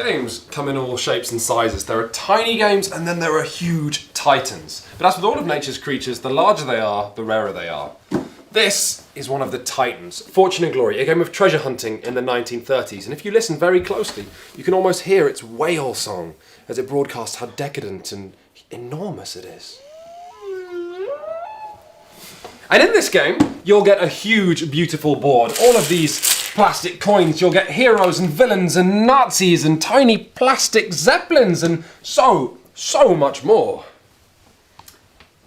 Games come in all shapes and sizes. There are tiny games and then there are huge titans. But as with all of nature's creatures, the larger they are, the rarer they are. This is one of the titans, Fortune and Glory, a game of treasure hunting in the 1930s. And if you listen very closely, you can almost hear its whale song as it broadcasts how decadent and enormous it is. And in this game, you'll get a huge, beautiful board. All of these plastic coins, you'll get heroes and villains and Nazis and tiny plastic zeppelins and so much more.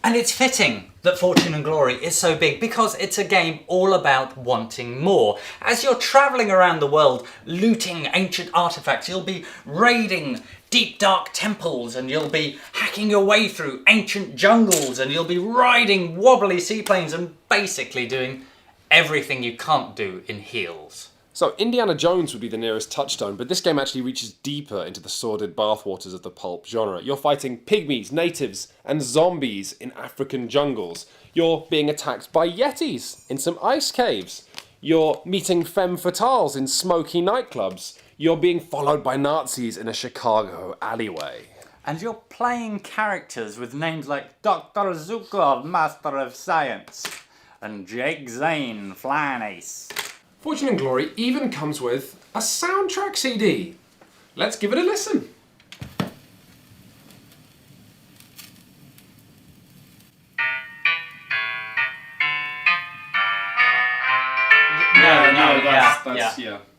And it's fitting that Fortune and Glory is so big because it's a game all about wanting more. As you're travelling around the world looting ancient artefacts, you'll be raiding deep dark temples and you'll be hacking your way through ancient jungles and you'll be riding wobbly seaplanes and basically doing everything you can't do in heels. So Indiana Jones would be the nearest touchstone, but this game actually reaches deeper into the sordid bathwaters of the pulp genre. You're fighting pygmies, natives, and zombies in African jungles. You're being attacked by yetis in some ice caves. You're meeting femme fatales in smoky nightclubs. You're being followed by Nazis in a Chicago alleyway. And you're playing characters with names like Dr. Zukov, Master of Science, and Jake Zane, Flying Ace. Fortune and Glory even comes with a soundtrack CD. Let's give it a listen.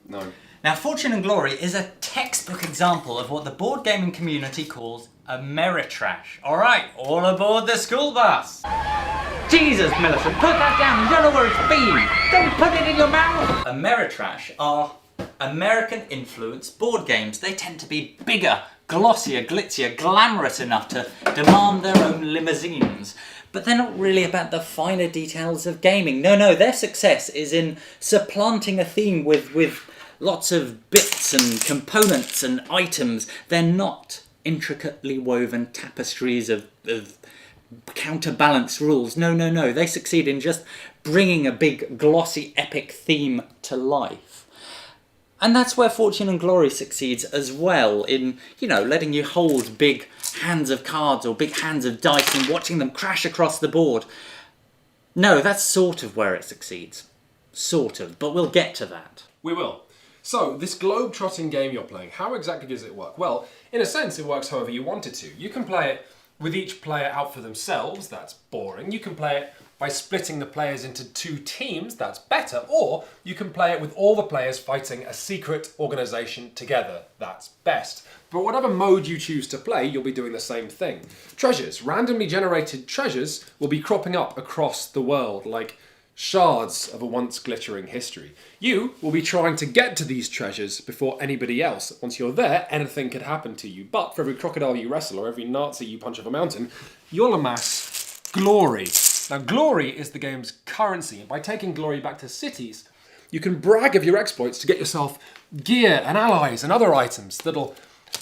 No. Now, Fortune and Glory is a textbook example of what the board gaming community calls Ameritrash. All right, all aboard the school bus. Jesus, Millicent, put that down. You don't know where it's been. Don't put it in your mouth. Ameritrash are American-influenced board games. They tend to be bigger, glossier, glitzier, glamorous enough to demand their own limousines. But they're not really about the finer details of gaming. No, their success is in supplanting a theme with lots of bits and components and items. They're not intricately woven tapestries of counterbalanced rules. No. They succeed in just bringing a big, glossy, epic theme to life. And that's where Fortune and Glory succeeds as well, in, letting you hold big hands of cards or big hands of dice and watching them crash across the board. No, that's sort of where it succeeds. Sort of, but we'll get to that. We will. So, this globe-trotting game you're playing, how exactly does it work? Well, in a sense, it works however you want it to. You can play it with each player out for themselves, that's boring. You can play it by splitting the players into two teams, that's better. Or you can play it with all the players fighting a secret organisation together, that's best. But whatever mode you choose to play, you'll be doing the same thing. Treasures, randomly generated treasures, will be cropping up across the world like shards of a once glittering history. You will be trying to get to these treasures before anybody else. Once you're there, anything could happen to you. But for every crocodile you wrestle or every Nazi you punch off a mountain, you'll amass glory. Now, glory is the game's currency, and by taking glory back to cities, you can brag of your exploits to get yourself gear and allies and other items that'll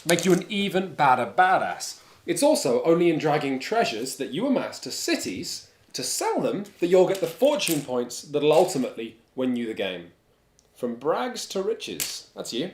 make you an even badder badass. It's also only in dragging treasures that you amass to cities to sell them that you'll get the fortune points that'll ultimately win you the game. From brags to riches. That's you.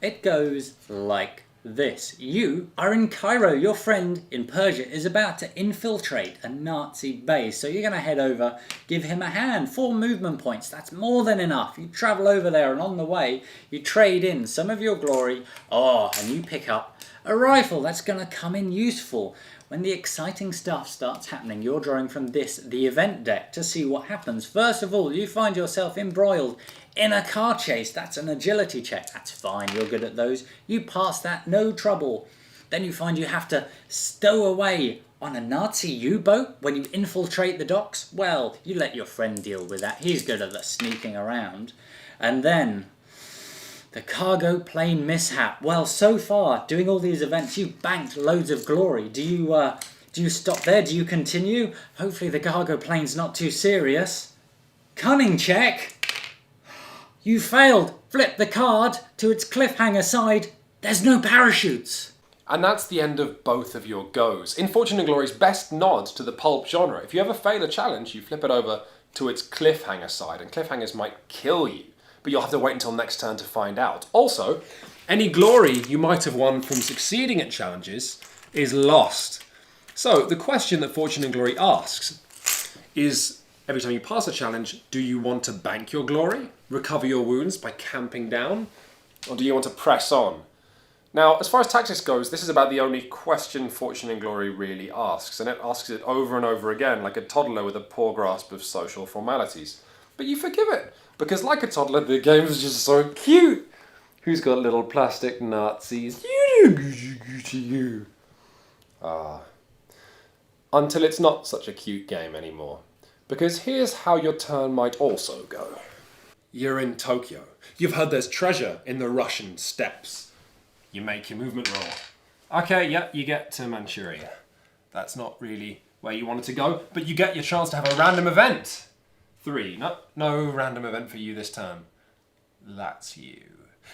It goes like this. You are in Cairo. Your friend in Persia is about to infiltrate a Nazi base. So you're going to head over, give him a hand. 4 movement points. That's more than enough. You travel over there and on the way, you trade in some of your glory. And you pick up a rifle. That's going to come in useful. When the exciting stuff starts happening, you're drawing from the event deck, to see what happens. First of all, you find yourself embroiled in a car chase. That's an agility check. That's fine, you're good at those. You pass that, no trouble. Then you find you have to stow away on a Nazi U-boat when you infiltrate the docks. Well, you let your friend deal with that. He's good at the sneaking around. And then the cargo plane mishap. Well, so far, doing all these events, you've banked loads of glory. Do you stop there? Do you continue? Hopefully the cargo plane's not too serious. Cunning check. You failed. Flip the card to its cliffhanger side. There's no parachutes. And that's the end of both of your goes. In Fortune and Glory's best nod to the pulp genre, if you ever fail a challenge, you flip it over to its cliffhanger side, and cliffhangers might kill you. But you'll have to wait until next turn to find out. Also, Any glory you might have won from succeeding at challenges is lost. So the question that Fortune and Glory asks is, every time you pass a challenge, do you want to bank your glory, recover your wounds by camping down, or do you want to press on? Now, as far as tactics goes, this is about the only question Fortune and Glory really asks, and it asks it over and over again, like a toddler with a poor grasp of social formalities. But you forgive it, because like a toddler, the game is just so cute. Who's got little plastic Nazis? You. Until it's not such a cute game anymore. Because here's how your turn might also go. You're in Tokyo. You've heard there's treasure in the Russian steppes. You make your movement roll. Okay, yeah, you get to Manchuria. That's not really where you wanted to go, but you get your chance to have a random event. 3. No random event for you this turn. That's you.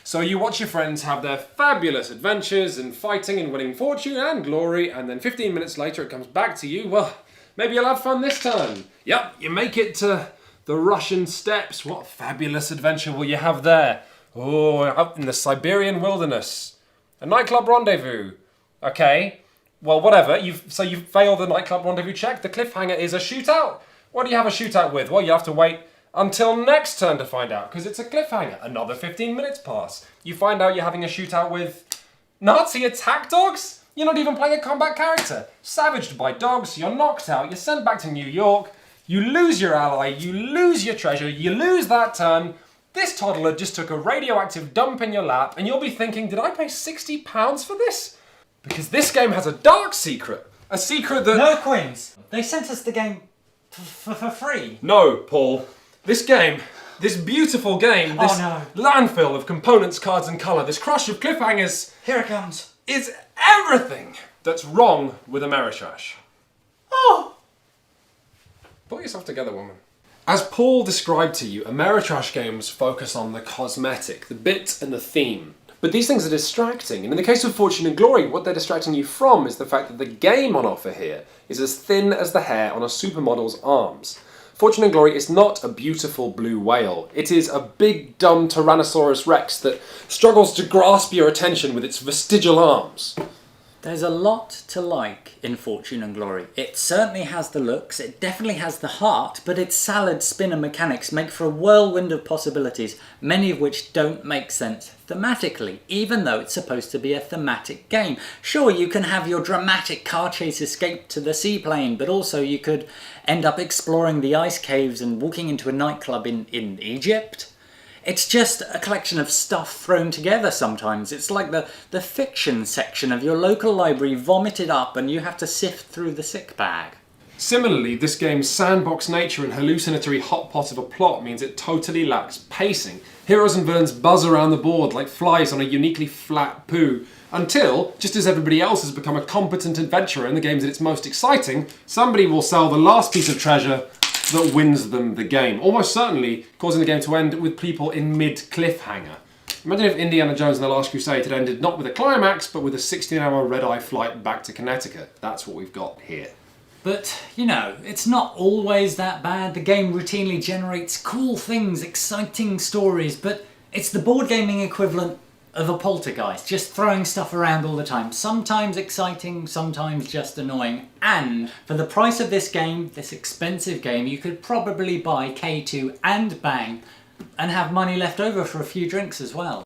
So you watch your friends have their fabulous adventures and fighting and winning fortune and glory, and then 15 minutes later it comes back to you. Well, maybe you'll have fun this turn. Yep, you make it to the Russian steppes. What fabulous adventure will you have there? Oh, out in the Siberian wilderness. A nightclub rendezvous. Okay, well, whatever. So you fail the nightclub rendezvous check. The cliffhanger is a shootout. What do you have a shootout with? Well, you have to wait until next turn to find out, because it's a cliffhanger. Another 15 minutes pass. You find out you're having a shootout with Nazi attack dogs? You're not even playing a combat character. Savaged by dogs, you're knocked out, you're sent back to New York, you lose your ally, you lose your treasure, you lose that turn. This toddler just took a radioactive dump in your lap, and you'll be thinking, did I pay £60 for this? Because this game has a dark secret. A secret that... No, Queens. They sent us the game for free. No, Paul. This game, this beautiful game, this landfill of components, cards and colour, this crush of cliffhangers... Here it comes. ...is everything that's wrong with Ameritrash. Oh! Pull yourself together, woman. As Paul described to you, Ameritrash games focus on the cosmetic, the bit and the theme. But these things are distracting, and in the case of Fortune and Glory, what they're distracting you from is the fact that the game on offer here is as thin as the hair on a supermodel's arms. Fortune and Glory is not a beautiful blue whale. It is a big, dumb Tyrannosaurus Rex that struggles to grasp your attention with its vestigial arms. There's a lot to like in Fortune and Glory. It certainly has the looks, it definitely has the heart, but its salad spinner mechanics make for a whirlwind of possibilities, many of which don't make sense thematically, even though it's supposed to be a thematic game. Sure, you can have your dramatic car chase escape to the seaplane, but also you could end up exploring the ice caves and walking into a nightclub in Egypt. It's just a collection of stuff thrown together sometimes. It's like the fiction section of your local library vomited up and you have to sift through the sick bag. Similarly, this game's sandbox nature and hallucinatory hot pot of a plot means it totally lacks pacing. Heroes and villains buzz around the board like flies on a uniquely flat poo, until, just as everybody else has become a competent adventurer in the games at its most exciting, somebody will sell the last piece of treasure that wins them the game, almost certainly causing the game to end with people in mid-cliffhanger. Imagine if Indiana Jones and the Last Crusade had ended not with a climax, but with a 16-hour red-eye flight back to Connecticut. That's what we've got here. But, you know, it's not always that bad. The game routinely generates cool things, exciting stories, but it's the board gaming equivalent of a poltergeist, just throwing stuff around all the time. Sometimes exciting, sometimes just annoying. And for the price of this game, this expensive game, you could probably buy K2 and Bang and have money left over for a few drinks as well.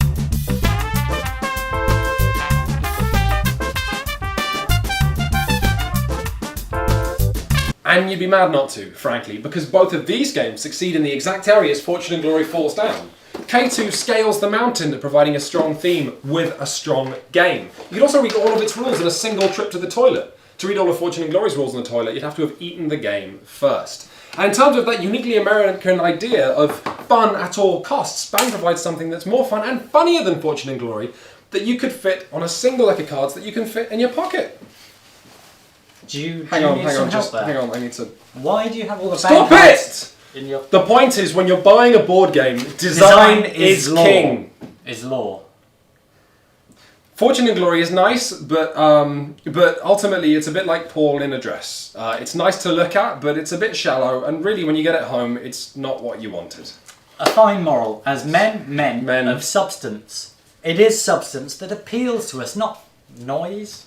And you'd be mad not to, frankly, because both of these games succeed in the exact areas Fortune and Glory falls down. K2 scales the mountain, providing a strong theme with a strong game. You can also read all of its rules in a single trip to the toilet. To read all of Fortune and Glory's rules in the toilet, you'd have to have eaten the game first. And in terms of that uniquely American idea of fun at all costs, Bang provides something that's more fun and funnier than Fortune and Glory that you could fit on a single deck of cards that you can fit in your pocket. Hang on, I need to... Why do you have all the Stop it! In your... The point is, when you're buying a board game, design is king. Is law. Fortune and Glory is nice, but ultimately it's a bit like Paul in a dress. It's nice to look at, but it's a bit shallow, and really when you get it home, it's not what you wanted. A fine moral, as men of substance, It is substance that appeals to us, not noise.